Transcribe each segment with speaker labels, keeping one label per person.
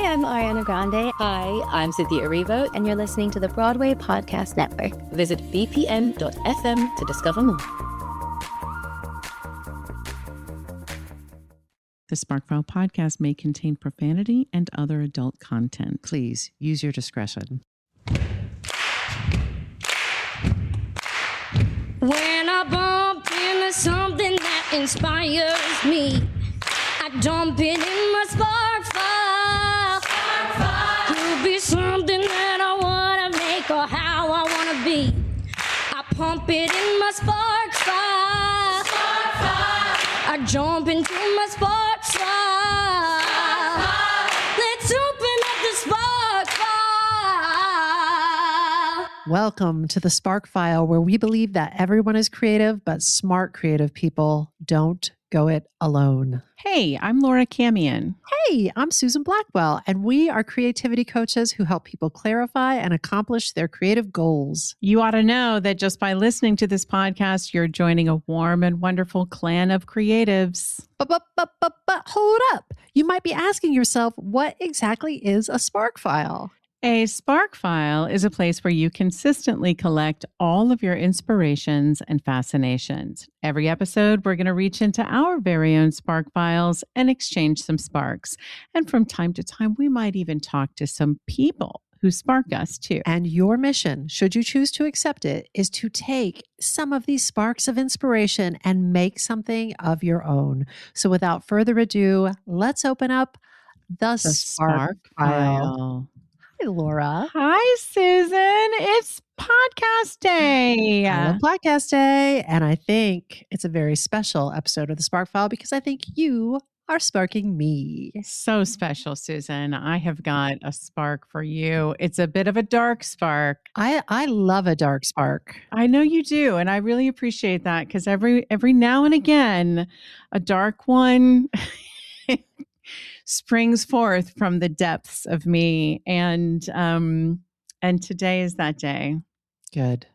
Speaker 1: I'm Ariana Grande.
Speaker 2: Hi, I'm Cynthia Erivo.
Speaker 1: And you're listening to the Broadway Podcast Network.
Speaker 2: Visit bpm.fm to discover more.
Speaker 3: The Sparkfile podcast may contain profanity and other adult content.
Speaker 4: Please use your discretion.
Speaker 5: When I bump into something that inspires me, I dump it in my spark file. Could be something that I want to make or how I want to be. I pump it in my spark file. I jump into my spark file. Let's open up the spark file.
Speaker 4: Welcome to the Spark File, where we believe that everyone is creative, but smart creative people don't go it alone.
Speaker 3: Hey, I'm Laura Camion.
Speaker 4: Hey, I'm Susan Blackwell, and we are creativity coaches who help people clarify and accomplish their creative goals.
Speaker 3: You ought to know that just by listening to this podcast, you're joining a warm and wonderful clan of creatives.
Speaker 4: But hold up. You might be asking yourself, what exactly is a Spark File?
Speaker 3: A Spark File is a place where you consistently collect all of your inspirations and fascinations. Every episode, we're going to reach into our very own Spark Files and exchange some sparks. And from time to time, we might even talk to some people who spark us too.
Speaker 4: And your mission, should you choose to accept it, is to take some of these sparks of inspiration and make something of your own. So without further ado, let's open up the Spark File. Hi, Laura.
Speaker 3: Hi, Susan. It's podcast day.
Speaker 4: I love podcast day. And I think it's a very special episode of the Spark File because I think you are sparking me.
Speaker 3: So special, Susan. I have got a spark for you. It's a bit of a dark spark.
Speaker 4: I love a dark spark.
Speaker 3: I know you do. And I really appreciate that because every now and again, a dark one springs forth from the depths of me. And today is that day.
Speaker 4: Good.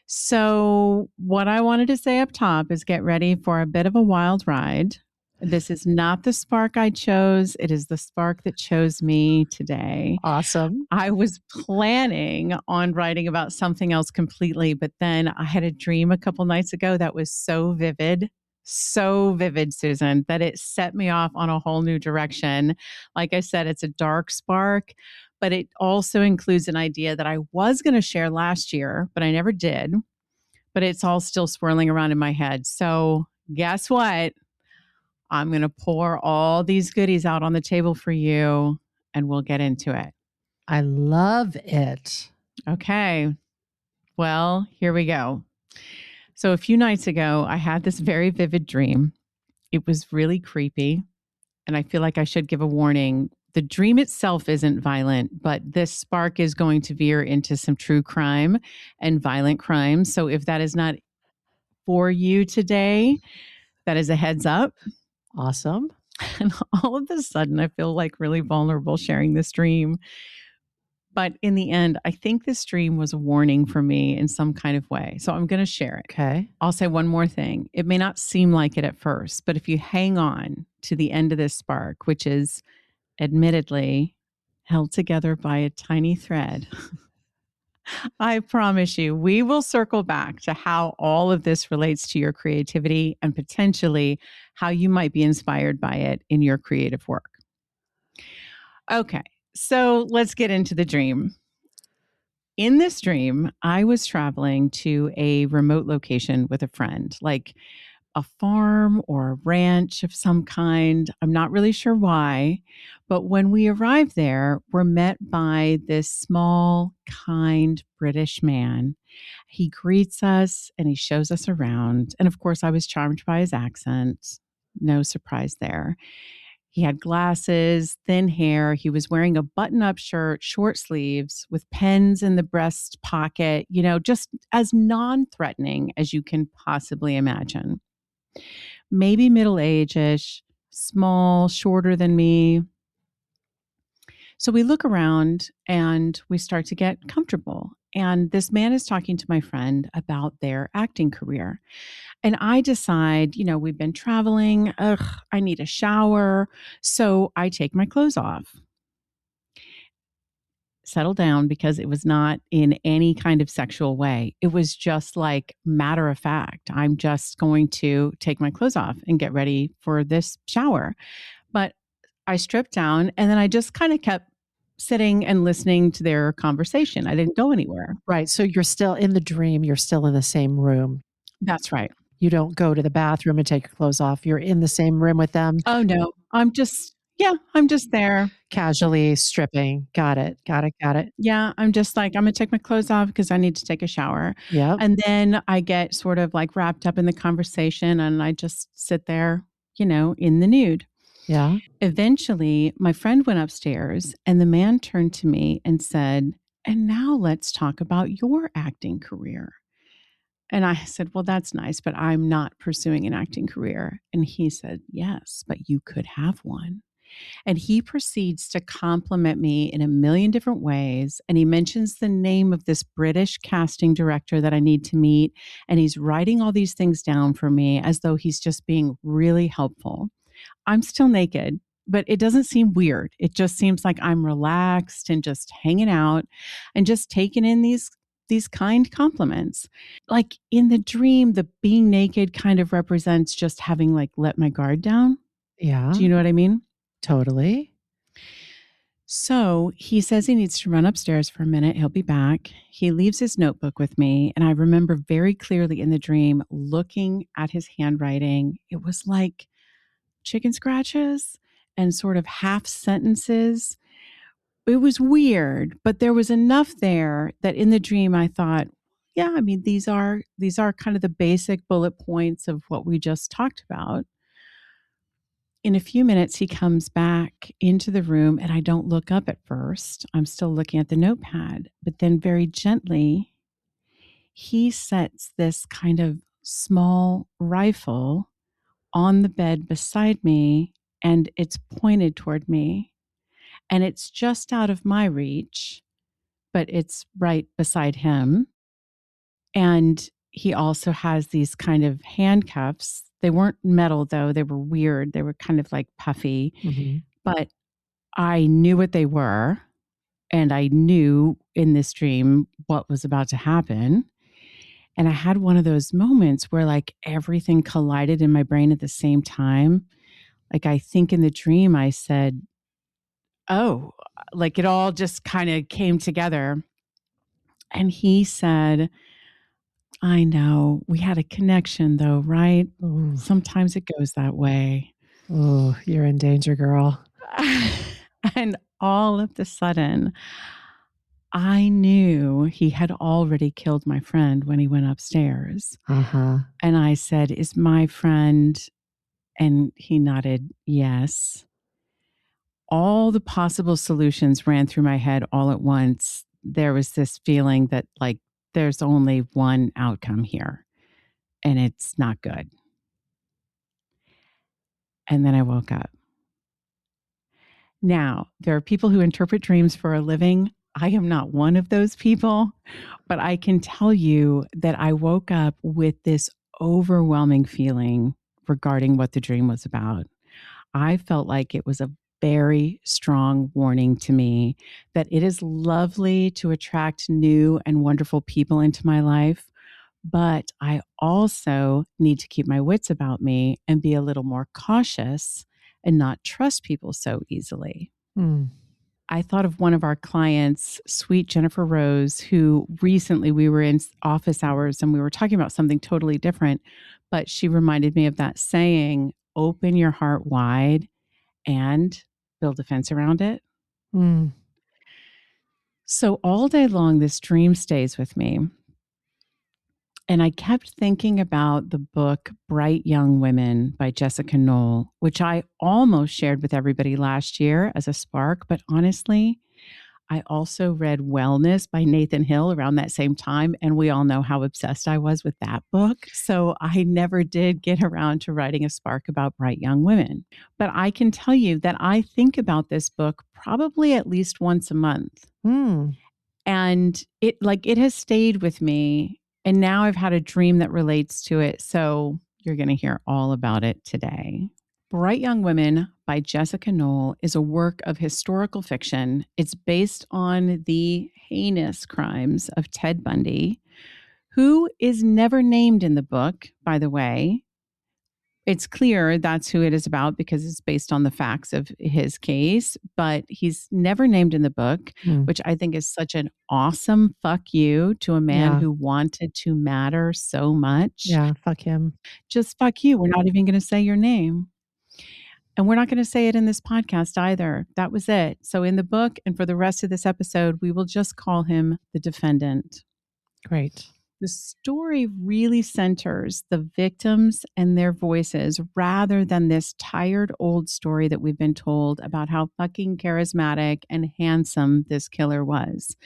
Speaker 3: So what I wanted to say up top is get ready for a bit of a wild ride. This is not the spark I chose. It is the spark that chose me today.
Speaker 4: Awesome.
Speaker 3: I was planning on writing about something else completely, but then I had a dream a couple nights ago that was so vivid, Susan, that it set me off on a whole new direction. Like I said, it's a dark spark, but it also includes an idea that I was going to share last year, but I never did. But it's all still swirling around in my head. So guess what? I'm going to pour all these goodies out on the table for you, and we'll get into it.
Speaker 4: I love it.
Speaker 3: Okay. Well, here we go. So a few nights ago, I had this very vivid dream. It was really creepy, and I feel like I should give a warning. The dream itself isn't violent, but this spark is going to veer into some true crime and violent crime. So if that is not for you today, that is a heads up.
Speaker 4: Awesome.
Speaker 3: And all of a sudden, I feel like really vulnerable sharing this dream. But in the end, I think this dream was a warning for me in some kind of way. So I'm going to share it.
Speaker 4: Okay.
Speaker 3: I'll say one more thing. It may not seem like it at first, but if you hang on to the end of this spark, which is admittedly held together by a tiny thread, I promise you, we will circle back to how all of this relates to your creativity and potentially how you might be inspired by it in your creative work. Okay. So let's get into the dream. In this dream, I was traveling to a remote location with a friend, like a farm or a ranch of some kind. I'm not really sure why, but when we arrived there, we're met by this small, kind British man. He greets us and he shows us around. And of course, I was charmed by his accent. No surprise there. He had glasses, thin hair. He was wearing a button-up shirt, short sleeves, with pens in the breast pocket, just as non-threatening as you can possibly imagine. Maybe middle-age-ish, small, shorter than me. So we look around and we start to get comfortable. And this man is talking to my friend about their acting career. And I decide, we've been traveling. I need a shower. So I take my clothes off. settle down, because it was not in any kind of sexual way. It was just like matter of fact. I'm just going to take my clothes off and get ready for this shower. But I stripped down and then I just kind of kept sitting and listening to their conversation. I didn't go anywhere.
Speaker 4: Right. So you're still in the dream. You're still in the same room.
Speaker 3: That's right.
Speaker 4: You don't go to the bathroom and take your clothes off. You're in the same room with them.
Speaker 3: Oh, no. I'm just there.
Speaker 4: Casually stripping. Got it.
Speaker 3: Yeah. I'm just like, I'm going to take my clothes off because I need to take a shower.
Speaker 4: Yeah.
Speaker 3: And then I get sort of like wrapped up in the conversation and I just sit there, in the nude.
Speaker 4: Yeah.
Speaker 3: Eventually, my friend went upstairs and the man turned to me and said, "And now let's talk about your acting career." And I said, "Well, that's nice, but I'm not pursuing an acting career." And he said, "Yes, but you could have one." And he proceeds to compliment me in a million different ways. And he mentions the name of this British casting director that I need to meet. And he's writing all these things down for me as though he's just being really helpful. I'm still naked, but it doesn't seem weird. It just seems like I'm relaxed and just hanging out and just taking in these kind compliments. Like in the dream, the being naked kind of represents just having like let my guard down.
Speaker 4: Yeah.
Speaker 3: Do you know what I mean?
Speaker 4: Totally.
Speaker 3: So he says he needs to run upstairs for a minute. He'll be back. He leaves his notebook with me. And I remember very clearly in the dream looking at his handwriting. It was like chicken scratches and sort of half sentences. It was weird, but there was enough there that in the dream I thought, yeah, I mean, these are kind of the basic bullet points of what we just talked about. In a few minutes, he comes back into the room and I don't look up at first. I'm still looking at the notepad, but then very gently, he sets this kind of small rifle on the bed beside me and it's pointed toward me and it's just out of my reach, but it's right beside him. And he also has these kind of handcuffs. They weren't metal though. They were weird. They were kind of like puffy, but I knew what they were. And I knew in this dream what was about to happen. And I had one of those moments where like everything collided in my brain at the same time. Like I think in the dream, I said, "Oh," like it all just kind of came together. And he said, "I know, we had a connection though, right?
Speaker 4: Ooh.
Speaker 3: Sometimes it goes that way."
Speaker 4: Oh, you're in danger, girl.
Speaker 3: And all of a sudden, I knew he had already killed my friend when he went upstairs.
Speaker 4: Uh-huh.
Speaker 3: And I said, "Is my friend?" And he nodded, yes. All the possible solutions ran through my head all at once. There was this feeling that like there's only one outcome here and it's not good. And then I woke up. Now, there are people who interpret dreams for a living. I am not one of those people, but I can tell you that I woke up with this overwhelming feeling regarding what the dream was about. I felt like it was a very strong warning to me that it is lovely to attract new and wonderful people into my life, but I also need to keep my wits about me and be a little more cautious and not trust people so easily. I thought of one of our clients, sweet Jennifer Rose, who recently we were in office hours and we were talking about something totally different, but she reminded me of that saying, open your heart wide and build a fence around it. So all day long, this dream stays with me. And I kept thinking about the book Bright Young Women by Jessica Knoll, which I almost shared with everybody last year as a spark. But honestly, I also read Wellness by Nathan Hill around that same time. And we all know how obsessed I was with that book. So I never did get around to writing a spark about Bright Young Women. But I can tell you that I think about this book probably at least once a month. And it has stayed with me. And now I've had a dream that relates to it. So you're going to hear all about it today. Bright Young Women by Jessica Knoll is a work of historical fiction. It's based on the heinous crimes of Ted Bundy, who is never named in the book, by the way. It's clear that's who it is about because it's based on the facts of his case, but he's never named in the book, which I think is such an awesome fuck you to a man who wanted to matter so much.
Speaker 4: Yeah, fuck him.
Speaker 3: Just fuck you. We're not even going to say your name. And we're not going to say it in this podcast either. That was it. So in the book and for the rest of this episode, we will just call him the defendant.
Speaker 4: Great.
Speaker 3: The story really centers the victims and their voices rather than this tired old story that we've been told about how fucking charismatic and handsome this killer was.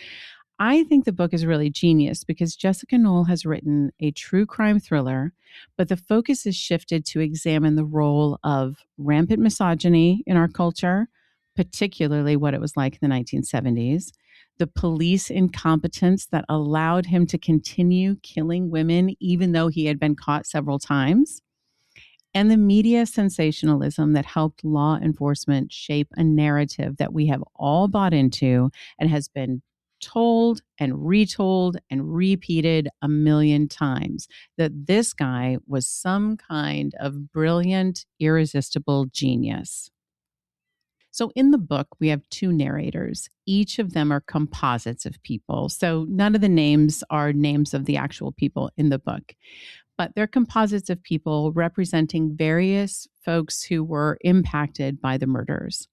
Speaker 3: I think the book is really genius because Jessica Knoll has written a true crime thriller, but the focus is shifted to examine the role of rampant misogyny in our culture, particularly what it was like in the 1970s, the police incompetence that allowed him to continue killing women even though he had been caught several times, and the media sensationalism that helped law enforcement shape a narrative that we have all bought into and has been told and retold and repeated a million times that this guy was some kind of brilliant, irresistible genius. So in the book, we have two narrators. Each of them are composites of people. So none of the names are names of the actual people in the book, but they're composites of people representing various folks who were impacted by the murders.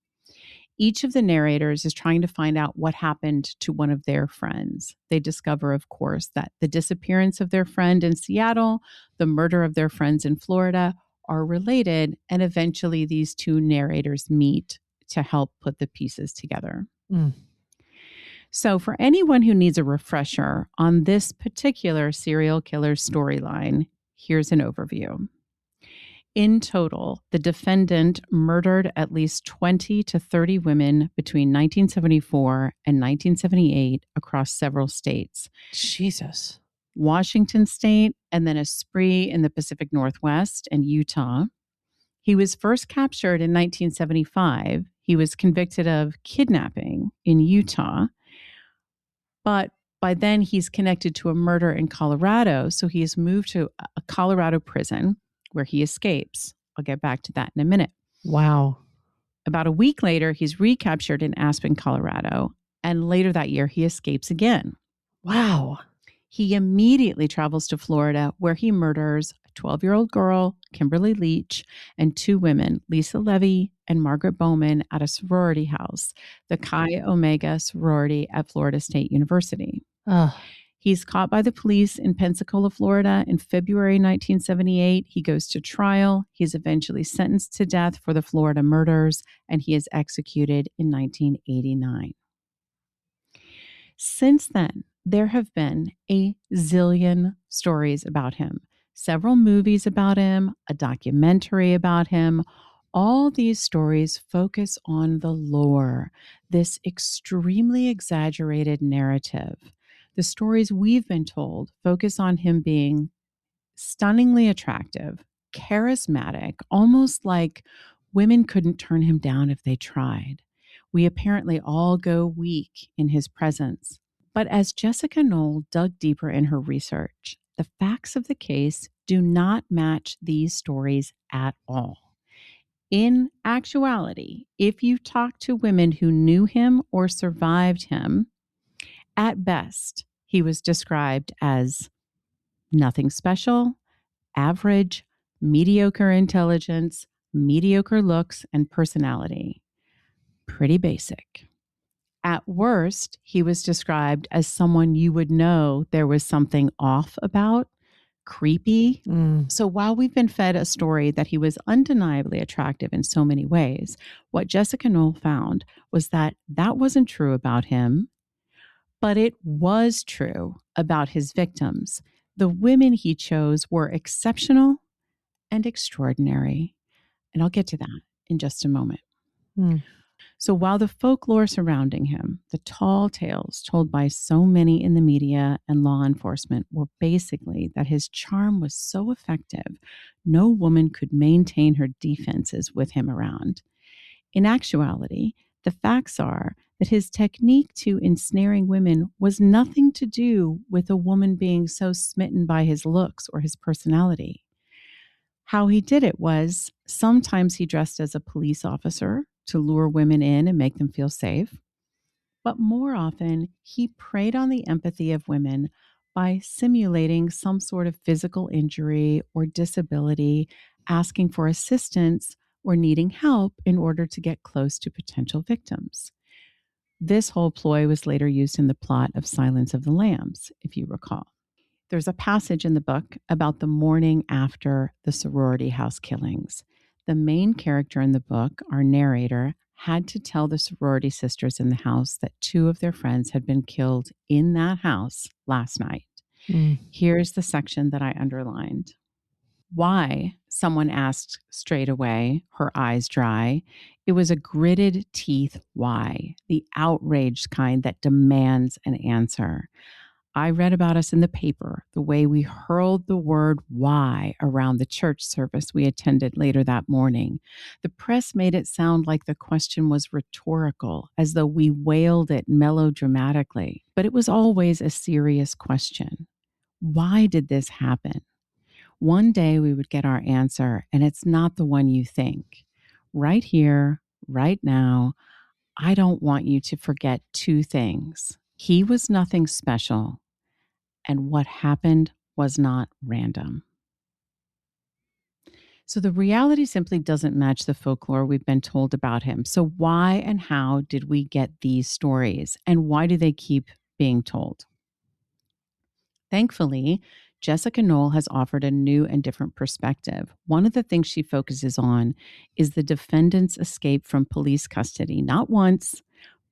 Speaker 3: Each of the narrators is trying to find out what happened to one of their friends. They discover, of course, that the disappearance of their friend in Seattle, the murder of their friends in Florida are related, and eventually these two narrators meet to help put the pieces together. So for anyone who needs a refresher on this particular serial killer storyline, here's an overview. In total, the defendant murdered at least 20 to 30 women between 1974 and 1978 across several states.
Speaker 4: Jesus.
Speaker 3: Washington State, and then a spree in the Pacific Northwest and Utah. He was first captured in 1975. He was convicted of kidnapping in Utah, but by then he's connected to a murder in Colorado, so he is moved to a Colorado prison where he escapes. I'll get back to that in a minute.
Speaker 4: Wow.
Speaker 3: About a week later, he's recaptured in Aspen, Colorado, and later that year he escapes again.
Speaker 4: Wow.
Speaker 3: He immediately travels to Florida, where he murders a 12-year-old girl, Kimberly Leach, and two women, Lisa Levy and Margaret Bowman, at a sorority house, the Chi Omega sorority at Florida State University. He's caught by the police in Pensacola, Florida in February 1978. He goes to trial. He's eventually sentenced to death for the Florida murders, and he is executed in 1989. Since then, there have been a zillion stories about him, several movies about him, a documentary about him. All these stories focus on the lore, this extremely exaggerated narrative. The stories we've been told focus on him being stunningly attractive, charismatic, almost like women couldn't turn him down if they tried. We apparently all go weak in his presence. But as Jessica Knoll dug deeper in her research, the facts of the case do not match these stories at all. In actuality, if you talk to women who knew him or survived him, at best, he was described as nothing special, average, mediocre intelligence, mediocre looks, and personality. Pretty basic. At worst, he was described as someone you would know there was something off about, creepy. So while we've been fed a story that he was undeniably attractive in so many ways, what Jessica Knoll found was that that wasn't true about him, but it was true about his victims. The women he chose were exceptional and extraordinary. And I'll get to that in just a moment. So while the folklore surrounding him, the tall tales told by so many in the media and law enforcement, were basically that his charm was so effective, no woman could maintain her defenses with him around. In actuality, the facts are that his technique to ensnaring women was nothing to do with a woman being so smitten by his looks or his personality. How he did it was sometimes he dressed as a police officer to lure women in and make them feel safe. But more often, he preyed on the empathy of women by simulating some sort of physical injury or disability, asking for assistance or needing help in order to get close to potential victims. This whole ploy was later used in the plot of Silence of the Lambs, if you recall. There's a passage in the book about the morning after the sorority house killings. The main character in the book, our narrator, had to tell the sorority sisters in the house that two of their friends had been killed in that house last night. Here's the section that I underlined. Why? Someone asked straight away, her eyes dry. It was a gritted teeth why, the outraged kind that demands an answer. I read about us in the paper, the way we hurled the word why around the church service we attended later that morning. The press made it sound like the question was rhetorical, as though we wailed it melodramatically. But it was always a serious question. Why did this happen? One day we would get our answer, and it's not the one you think. Right here, right now, I don't want you to forget two things. He was nothing special, and what happened was not random. So the reality simply doesn't match the folklore we've been told about him. So why and how did we get these stories, and why do they keep being told? Thankfully, Jessica Knoll has offered a new and different perspective. One of the things she focuses on is the defendant's escape from police custody, not once,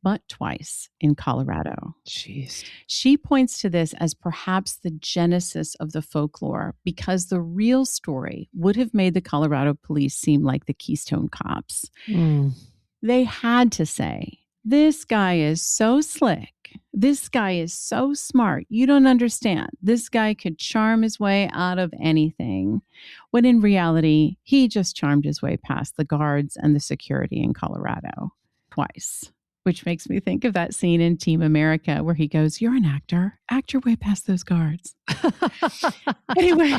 Speaker 3: but twice in Colorado.
Speaker 4: Jeez.
Speaker 3: She points to this as perhaps the genesis of the folklore, because the real story would have made the Colorado police seem like the Keystone Cops. They had to say, this guy is so slick. This guy is so smart. You don't understand. This guy could charm his way out of anything. When in reality, he just charmed his way past the guards and the security in Colorado twice. Which makes me think of that scene in Team America where he goes, you're an actor. Act your way past those guards. Anyway,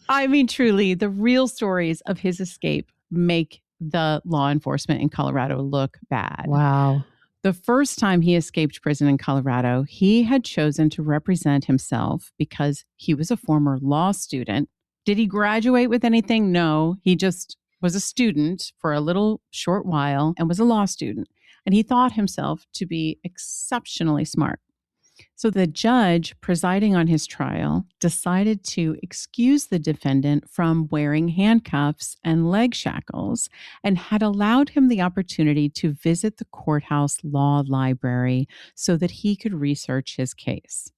Speaker 3: I mean, truly, the real stories of his escape make the law enforcement in Colorado look bad.
Speaker 4: Wow.
Speaker 3: The first time he escaped prison in Colorado, he had chosen to represent himself because he was a former law student. Did he graduate with anything? No, he just was a student for a little short while and was a law student. And he thought himself to be exceptionally smart. So the judge presiding on his trial decided to excuse the defendant from wearing handcuffs and leg shackles and had allowed him the opportunity to visit the courthouse law library so that he could research his case.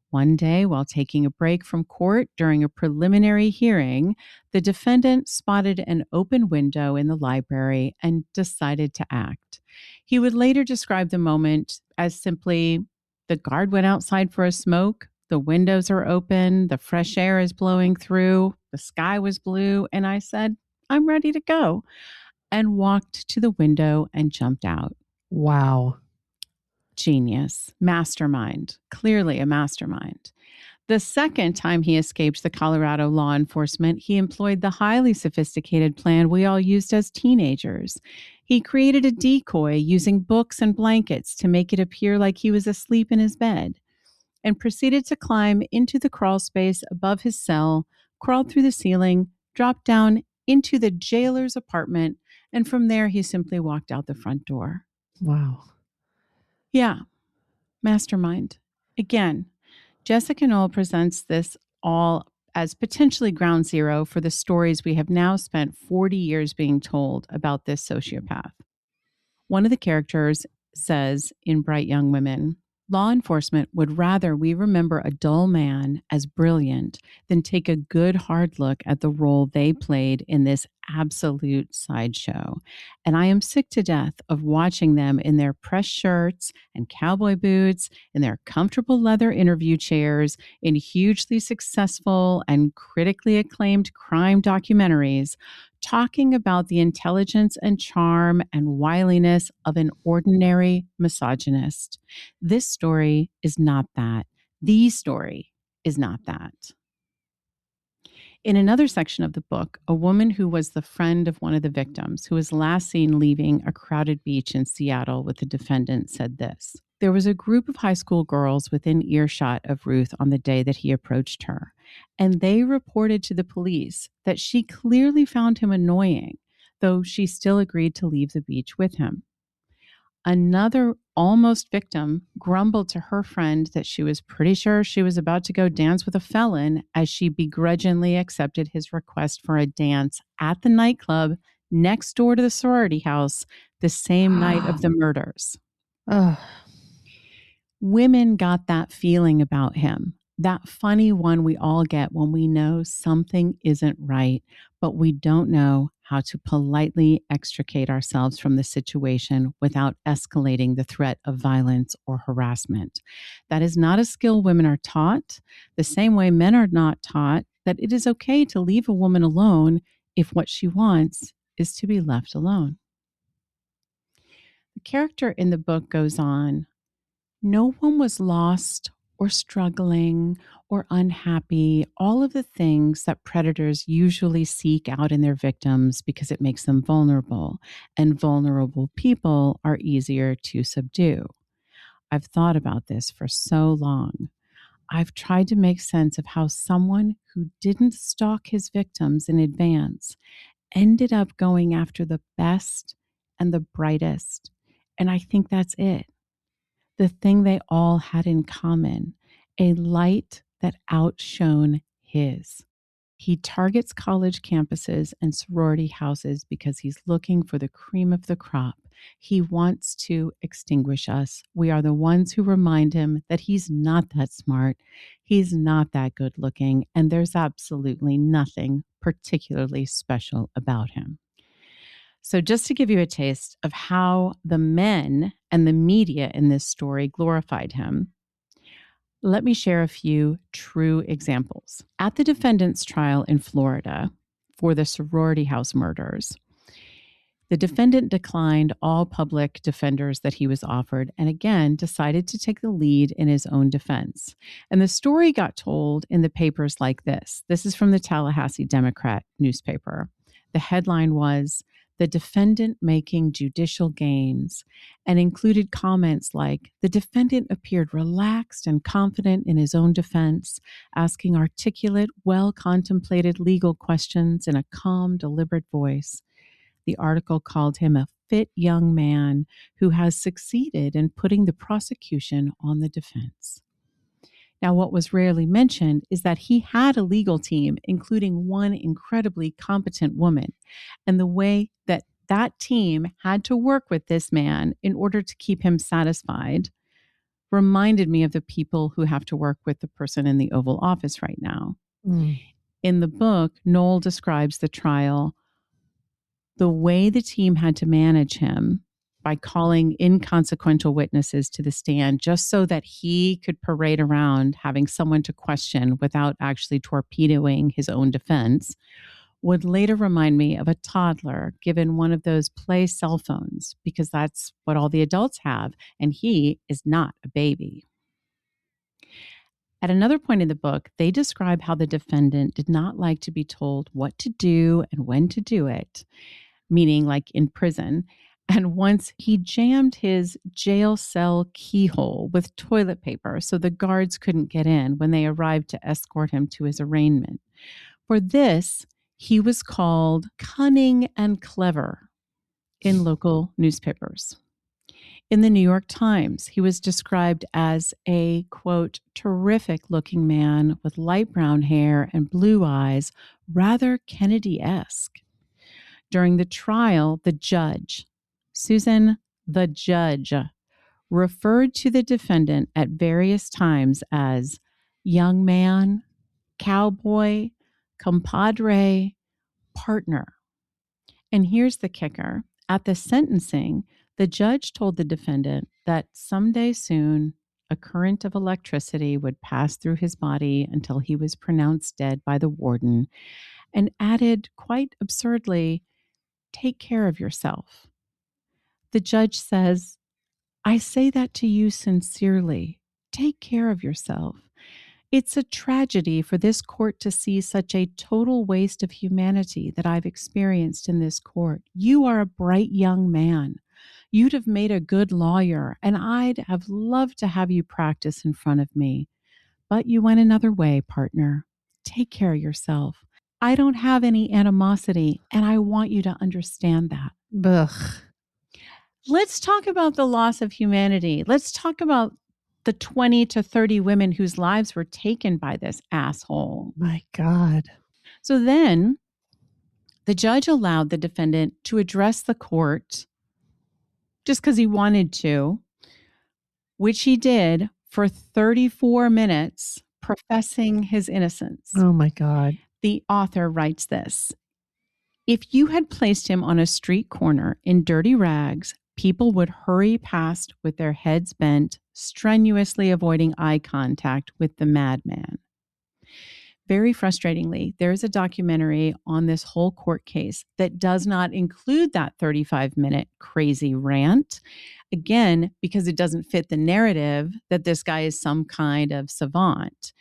Speaker 3: One day, while taking a break from court during a preliminary hearing, the defendant spotted an open window in the library and decided to act. He would later describe the moment as simply, the guard went outside for a smoke, the windows are open, the fresh air is blowing through, the sky was blue, and I said, I'm ready to go, and walked to the window and jumped out.
Speaker 4: Wow.
Speaker 3: Genius, mastermind, clearly a mastermind. The second time he escaped the Colorado law enforcement, he employed the highly sophisticated plan we all used as teenagers. He created a decoy using books and blankets to make it appear like he was asleep in his bed, and proceeded to climb into the crawl space above his cell, crawled through the ceiling, dropped down into the jailer's apartment, and from there he simply walked out the front door.
Speaker 4: Wow.
Speaker 3: Yeah, mastermind. Again, Jessica Knoll presents this all as potentially ground zero for the stories we have now spent 40 years being told about this sociopath. One of the characters says in Bright Young Women, Law enforcement would rather we remember a dull man as brilliant than take a good hard look at the role they played in this absolute sideshow. And I am sick to death of watching them in their press shirts and cowboy boots, in their comfortable leather interview chairs, in hugely successful and critically acclaimed crime documentaries, talking about the intelligence and charm and wiliness of an ordinary misogynist. This story is not that. The story is not that. In another section of the book, a woman who was the friend of one of the victims, who was last seen leaving a crowded beach in Seattle with the defendant, said this: "There was a group of high school girls within earshot of Ruth on the day that he approached her, and they reported to the police that she clearly found him annoying, though she still agreed to leave the beach with him. Another almost victim grumbled to her friend that she was pretty sure she was about to go dance with a felon as she begrudgingly accepted his request for a dance at the nightclub next door to the sorority house the same night of the murders."
Speaker 4: Ugh.
Speaker 3: Women got that feeling about him, that funny one we all get when we know something isn't right, but we don't know how to politely extricate ourselves from the situation without escalating the threat of violence or harassment. That is not a skill women are taught, the same way men are not taught that it is okay to leave a woman alone if what she wants is to be left alone. The character in the book goes on, "No one was lost or struggling or unhappy, all of the things that predators usually seek out in their victims because it makes them vulnerable, and vulnerable people are easier to subdue." I've thought about this for so long. I've tried to make sense of how someone who didn't stalk his victims in advance ended up going after the best and the brightest. And I think that's it. The thing they all had in common, a light that outshone his. He targets college campuses and sorority houses because he's looking for the cream of the crop. He wants to extinguish us. We are the ones who remind him that he's not that smart, he's not that good looking, and there's absolutely nothing particularly special about him. So just to give you a taste of how the men and the media in this story glorified him, let me share a few true examples. At the defendant's trial in Florida for the sorority house murders, the defendant declined all public defenders that he was offered and again decided to take the lead in his own defense. And the story got told in the papers like this. This is from the Tallahassee Democrat newspaper. The headline was, "The defendant making judicial gains," and included comments like, "The defendant appeared relaxed and confident in his own defense, asking articulate, well-contemplated legal questions in a calm, deliberate voice." The article called him a fit young man who has succeeded in putting the prosecution on the defense. Now, what was rarely mentioned is that he had a legal team, including one incredibly competent woman, and the way that that team had to work with this man in order to keep him satisfied reminded me of the people who have to work with the person in the Oval Office right now. In the book, Knoll describes the trial, the way the team had to manage him by calling inconsequential witnesses to the stand just so that he could parade around having someone to question without actually torpedoing his own defense, would later remind me of a toddler given one of those play cell phones, because that's what all the adults have, and he is not a baby. At another point in the book, they describe how the defendant did not like to be told what to do and when to do it, meaning like in prison. And once he jammed his jail cell keyhole with toilet paper so the guards couldn't get in when they arrived to escort him to his arraignment. For this, he was called cunning and clever in local newspapers. In the New York Times, he was described as a, quote, terrific looking man with light brown hair and blue eyes, rather Kennedy-esque. During the trial, the judge, Susan, the judge, referred to the defendant at various times as young man, cowboy, compadre, partner. And here's the kicker. At the sentencing, the judge told the defendant that someday soon, a current of electricity would pass through his body until he was pronounced dead by the warden, and added, quite absurdly, "Take care of yourself." The judge says, "I say that to you sincerely. Take care of yourself. It's a tragedy for this court to see such a total waste of humanity that I've experienced in this court. You are a bright young man. You'd have made a good lawyer, and I'd have loved to have you practice in front of me. But you went another way, partner. Take care of yourself. I don't have any animosity, and I want you to understand that."
Speaker 4: Ugh.
Speaker 3: Let's talk about the loss of humanity. Let's talk about the 20 to 30 women whose lives were taken by this asshole.
Speaker 4: My God.
Speaker 3: So then the judge allowed the defendant to address the court just because he wanted to, which he did for 34 minutes, professing his innocence.
Speaker 4: Oh my God.
Speaker 3: The author writes this: "If you had placed him on a street corner in dirty rags, people would hurry past with their heads bent, strenuously avoiding eye contact with the madman." Very frustratingly, there's a documentary on this whole court case that does not include that 35-minute crazy rant. Again, because it doesn't fit the narrative that this guy is some kind of savant.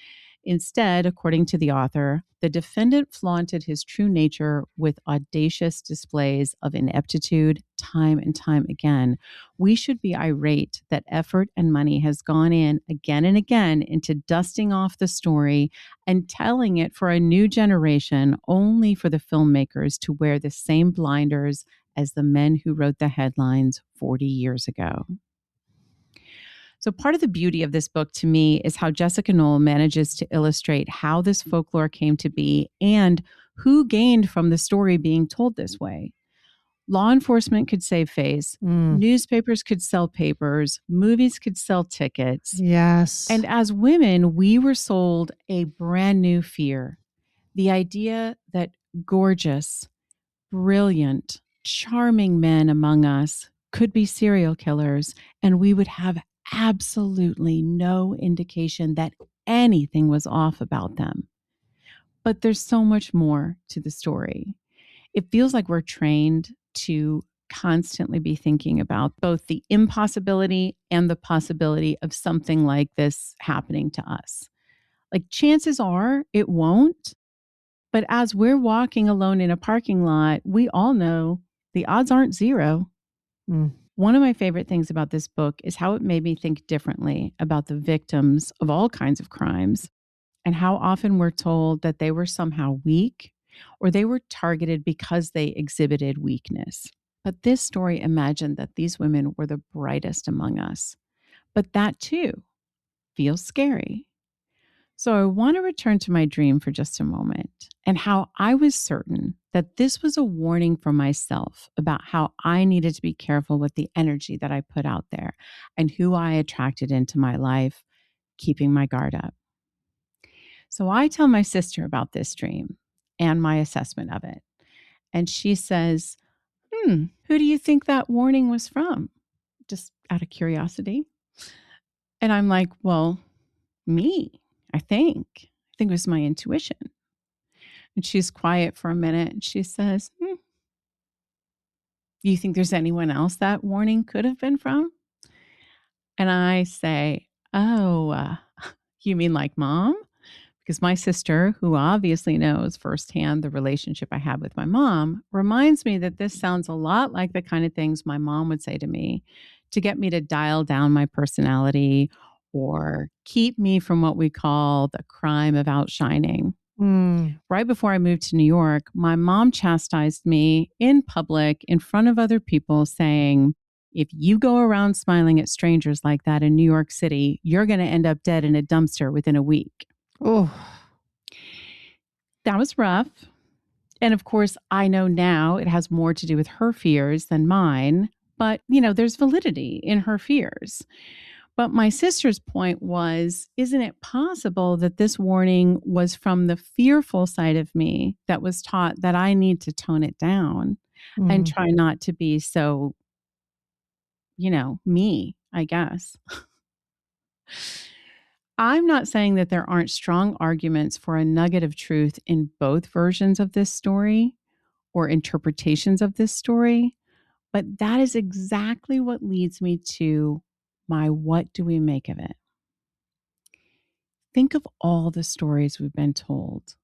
Speaker 3: Instead, according to the author, the defendant flaunted his true nature with audacious displays of ineptitude time and time again. We should be irate that effort and money has gone in again and again into dusting off the story and telling it for a new generation, only for the filmmakers to wear the same blinders as the men who wrote the headlines 40 years ago. So part of the beauty of this book to me is how Jessica Knoll manages to illustrate how this folklore came to be and who gained from the story being told this way. Law enforcement could save face, newspapers could sell papers, movies could sell tickets.
Speaker 4: Yes.
Speaker 3: And as women, we were sold a brand new fear. The idea that gorgeous, brilliant, charming men among us could be serial killers, and we would have absolutely no indication that anything was off about them. But there's so much more to the story. It feels like we're trained to constantly be thinking about both the impossibility and the possibility of something like this happening to us. Like, chances are it won't, but as we're walking alone in a parking lot, we all know the odds aren't zero. One of my favorite things about this book is how it made me think differently about the victims of all kinds of crimes and how often we're told that they were somehow weak or they were targeted because they exhibited weakness. But this story imagined that these women were the brightest among us. But that too feels scary. So I want to return to my dream for just a moment and how I was certain that this was a warning for myself about how I needed to be careful with the energy that I put out there and who I attracted into my life, keeping my guard up. So I tell my sister about this dream and my assessment of it. And she says, who do you think that warning was from? Just out of curiosity. And I'm like, well, me. I think it was my intuition. And she's quiet for a minute and she says, you think there's anyone else that warning could have been from? And I say, you mean like mom? Because my sister, who obviously knows firsthand the relationship I have with my mom, reminds me that this sounds a lot like the kind of things my mom would say to me to get me to dial down my personality or keep me from what we call the crime of outshining. Right before I moved to New York, my mom chastised me in public in front of other people saying, if you go around smiling at strangers like that in New York City, you're going to end up dead in a dumpster within a week. Oh, that was rough. And of course, I know now it has more to do with her fears than mine. but, there's validity in her fears. But my sister's point was, isn't it possible that this warning was from the fearful side of me that was taught that I need to tone it down and try not to be so, me, I guess. I'm not saying that there aren't strong arguments for a nugget of truth in both versions of this story or interpretations of this story, but that is exactly what leads me to my what do we make of it? Think of all the stories we've been told.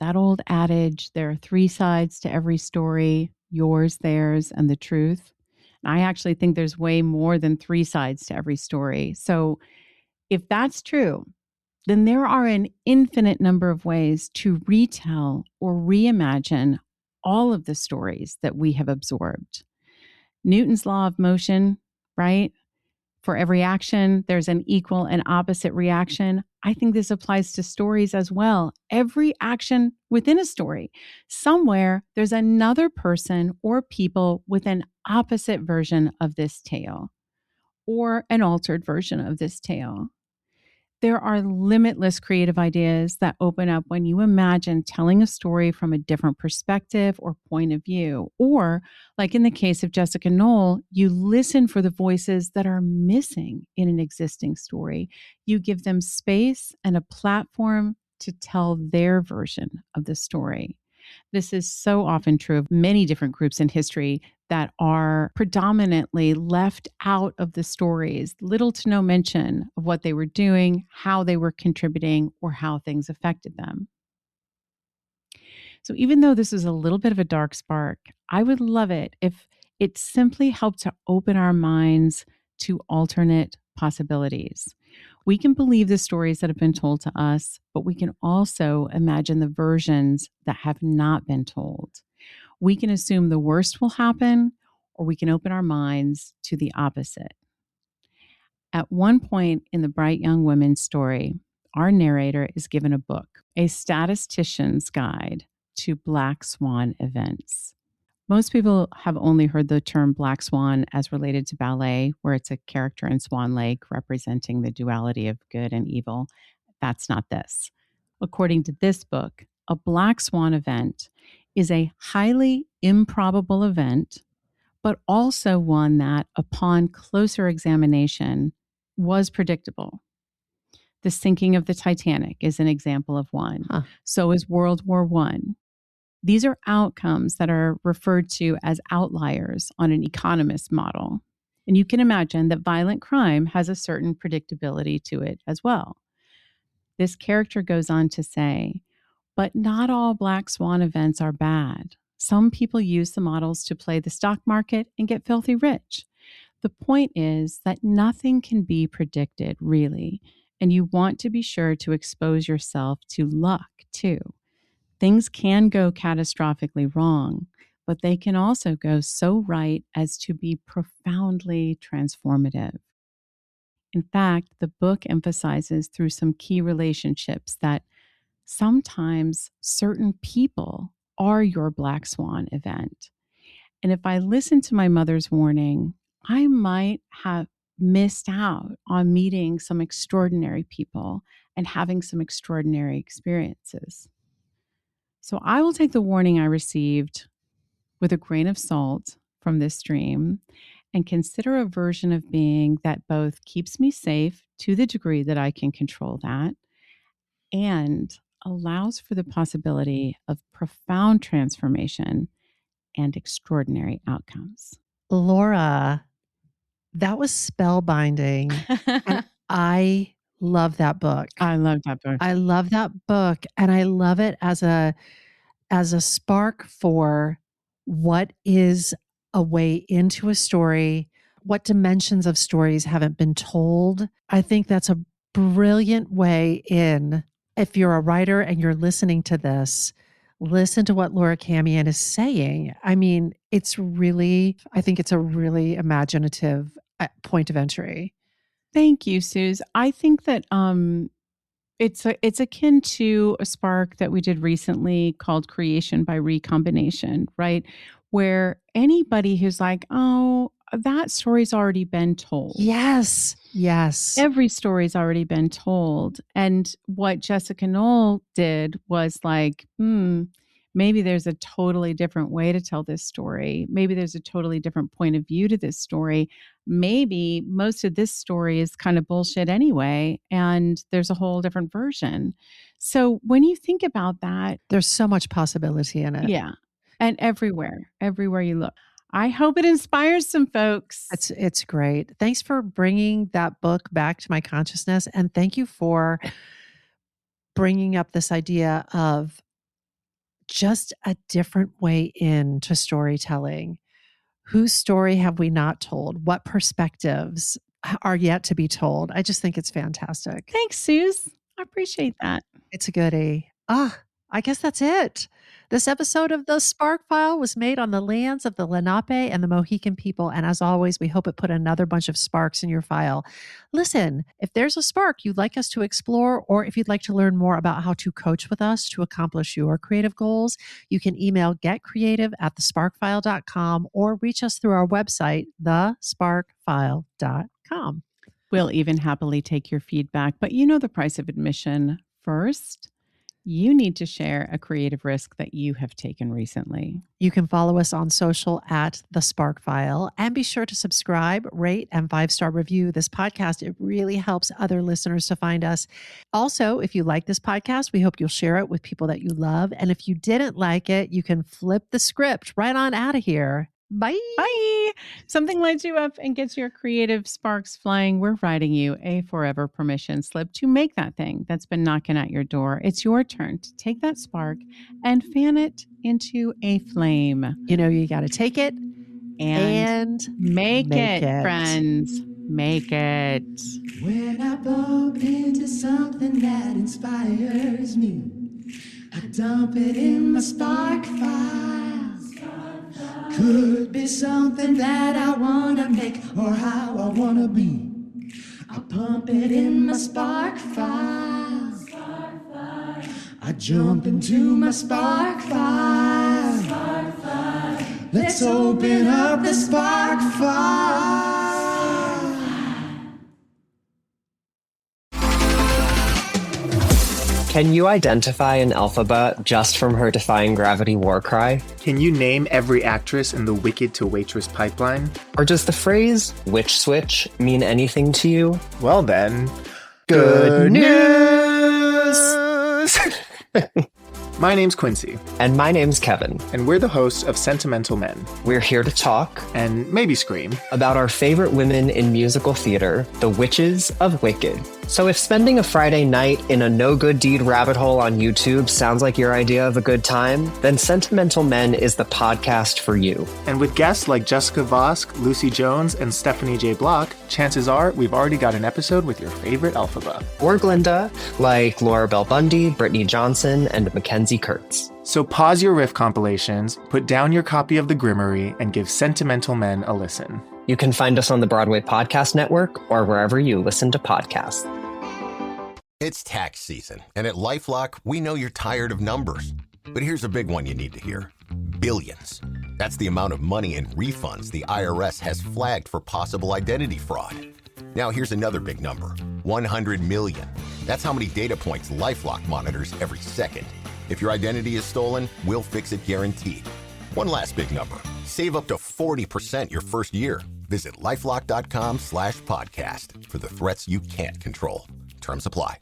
Speaker 3: That old adage, there are 3 sides to every story, yours, theirs, and the truth. And I actually think there's way more than 3 sides to every story. So if that's true, then there are an infinite number of ways to retell or reimagine all of the stories that we have absorbed. Newton's law of motion, right? For every action, there's an equal and opposite reaction. I think this applies to stories as well. Every action within a story, somewhere there's another person or people with an opposite version of this tale or an altered version of this tale. There are limitless creative ideas that open up when you imagine telling a story from a different perspective or point of view. Or, like in the case of Jessica Knoll, you listen for the voices that are missing in an existing story. You give them space and a platform to tell their version of the story. This is so often true of many different groups in history that are predominantly left out of the stories, little to no mention of what they were doing, how they were contributing, or how things affected them. So even though this is a little bit of a dark spark, I would love it if it simply helped to open our minds to alternate possibilities. We can believe the stories that have been told to us, but we can also imagine the versions that have not been told. We can assume the worst will happen, or we can open our minds to the opposite. At one point in the Bright Young Women's story, our narrator is given a book, A Statistician's Guide to Black Swan Events. Most people have only heard the term Black Swan as related to ballet, where it's a character in Swan Lake representing the duality of good and evil. That's not this. According to this book, a Black Swan event is a highly improbable event, but also one that, upon closer examination, was predictable. The sinking of the Titanic is an example of one. So is World War I. These are outcomes that are referred to as outliers on an economist model. And you can imagine that violent crime has a certain predictability to it as well. This character goes on to say, but not all Black Swan events are bad. Some people use the models to play the stock market and get filthy rich. The point is that nothing can be predicted, really, and you want to be sure to expose yourself to luck, too. Things can go catastrophically wrong, but they can also go so right as to be profoundly transformative. In fact, the book emphasizes through some key relationships that sometimes certain people are your Black Swan event. And if I listen to my mother's warning, I might have missed out on meeting some extraordinary people and having some extraordinary experiences. So I will take the warning I received with a grain of salt from this stream and consider a version of being that both keeps me safe to the degree that I can control that and allows for the possibility of profound transformation and extraordinary outcomes.
Speaker 4: Laura, that was spellbinding. And I love that book.
Speaker 3: I love that book.
Speaker 4: I love that book. And I love it as a spark for what is a way into a story, what dimensions of stories haven't been told. I think that's a brilliant way in. If you're a writer and you're listening to this, listen to what Laura Camian is saying. I mean, I think it's a really imaginative point of entry.
Speaker 3: Thank you, Suze. I think that it's akin to a spark that we did recently called Creation by Recombination, right? Where anybody who's like, oh, that story's already been told.
Speaker 4: Yes. Yes.
Speaker 3: Every story's already been told. And what Jessica Knoll did was like, maybe there's a totally different way to tell this story. Maybe there's a totally different point of view to this story. Maybe most of this story is kind of bullshit anyway, and there's a whole different version. So when you think about that,
Speaker 4: there's so much possibility in it.
Speaker 3: Yeah. And everywhere you look. I hope it inspires some folks.
Speaker 4: It's great. Thanks for bringing that book back to my consciousness. And thank you for bringing up this idea of just a different way into storytelling. Whose story have we not told? What perspectives are yet to be told? I just think it's fantastic.
Speaker 3: Thanks, Suze. I appreciate that.
Speaker 4: It's a goodie. I guess that's it. This episode of The Spark File was made on the lands of the Lenape and the Mohican people. And as always, we hope it put another bunch of sparks in your file. Listen, if there's a spark you'd like us to explore, or if you'd like to learn more about how to coach with us to accomplish your creative goals, you can email getcreative@thesparkfile.com or reach us through our website, thesparkfile.com.
Speaker 3: We'll even happily take your feedback, but you know the price of admission. First, you need to share a creative risk that you have taken recently.
Speaker 4: You can follow us on social at The Spark File, and be sure to subscribe, rate, and 5-star review this podcast. It really helps other listeners to find us. Also, if you like this podcast, we hope you'll share it with people that you love. And if you didn't like it, you can flip the script right on out of here. Bye.
Speaker 3: Bye. Something lights you up and gets your creative sparks flying. We're writing you a forever permission slip to make that thing that's been knocking at your door. It's your turn to take that spark and fan it into a flame.
Speaker 4: You know, you got to take it and
Speaker 3: make it, friends. Make it.
Speaker 6: When I bump into something that inspires me, I dump it in my spark file. Could be something that I want to make or how I want to be. I pump it in my spark file. I jump into my spark file. Let's open up the spark file.
Speaker 7: Can you identify an alphabet just from her defying gravity war cry?
Speaker 8: Can you name every actress in the Wicked to Waitress pipeline?
Speaker 7: Or does the phrase witch switch mean anything to you?
Speaker 8: Well then, good news! My name's Quincy.
Speaker 7: And my name's Kevin.
Speaker 8: And we're the hosts of Sentimental Men.
Speaker 7: We're here to talk,
Speaker 8: and maybe scream,
Speaker 7: about our favorite women in musical theater, the witches of Wicked. So if spending a Friday night in a no-good deed rabbit hole on YouTube sounds like your idea of a good time, then Sentimental Men is the podcast for you.
Speaker 8: And with guests like Jessica Vosk, Lucy Jones, and Stephanie J. Block, chances are we've already got an episode with your favorite alphabet.
Speaker 7: Or Glinda, like Laura Bell Bundy, Brittany Johnson, and Mackenzie Kurtz.
Speaker 8: So pause your riff compilations, put down your copy of The Grimmery, and give Sentimental Men a listen.
Speaker 7: You can find us on the Broadway Podcast Network or wherever you listen to podcasts.
Speaker 9: It's tax season, and at LifeLock, we know you're tired of numbers. But here's a big one you need to hear. Billions. That's the amount of money in refunds the IRS has flagged for possible identity fraud. Now here's another big number. 100 million. That's how many data points LifeLock monitors every second. If your identity is stolen, we'll fix it guaranteed. One last big number. Save up to 40% your first year. Visit LifeLock.com/podcast for the threats you can't control. Terms apply.